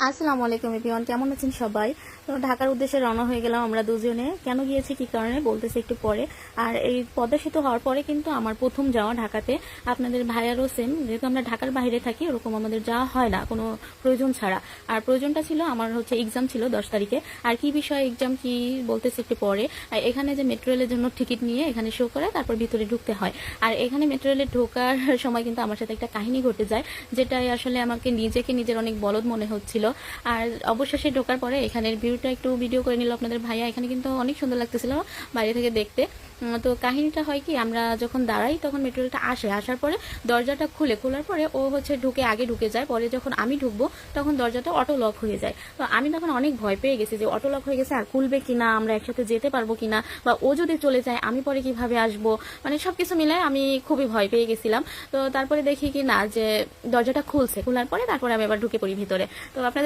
আসসালামু আলাইকুম এভরিওয়ান, কেমন আছেন সবাই? তো ঢাকার উদ্দেশ্যে রওনা হয়ে গেলাম আমরা দুজনে। কেন গিয়েছি, কি কারণে বলতেছি একটু পরে। আর এই পদ্মা সেতু হওয়ার পরে কিন্তু আমার প্রথম যাওয়া ঢাকাতে। আপনাদের ভাইয়ারও সেম, যেহেতু আমরা ঢাকার বাইরে থাকি, ওরকম আমাদের যাওয়া হয় না কোনো প্রয়োজন ছাড়া। আর প্রয়োজনটা ছিল আমার এক্সাম ছিল 10 তারিখে। আর কি বিষয় এক্সাম কি বলতেছি একটু পরে। আর এখানে যে মেট্রো রেলের জন্য টিকিট নিয়ে এখানে শো করে তারপর ভিতরে ঢুকতে হয়। আর এখানে মেট্রো রেলে ঢোকার সময় কিন্তু আমার সাথে একটা কাহিনী ঘটে যায়, যেটাই আসলে আমাকে নিজের অনেক বলদ মনে হচ্ছিল। আর অবশেষে ঢোকার পরে এখানের ভিউটা একটু ভিডিও করে নিল আপনাদের ভাইয়া। এখানে কিন্তু অনেক সুন্দর লাগতেছিল বাইরে থেকে দেখতে। তো কাহিনীটা হয় কি, আমরা যখন দাঁড়াই তখন মেট্রোটা আসার পরে দরজাটা খোলার পরে ও আগে ঢুকে যায়। পরে যখন আমি ঢুকবো তখন দরজাটা অটো লক হয়ে যায়। তো আমি তখন অনেক ভয় পেয়ে গেছি যে অটো লক হয়ে গেছে, আর খুলবে কিনা, আমরা একসাথে যেতে পারবো কিনা, বা ও যদি চলে যায় আমি পরে কিভাবে আসবো, মানে সবকিছু মিলে আমি খুবই ভয় পেয়ে গেছিলাম। তো তারপরে দেখি কি না যে দরজাটা খোলার পরে তারপরে আমি আবার ঢুকে পড়ি ভিতরে। তো আপনাদের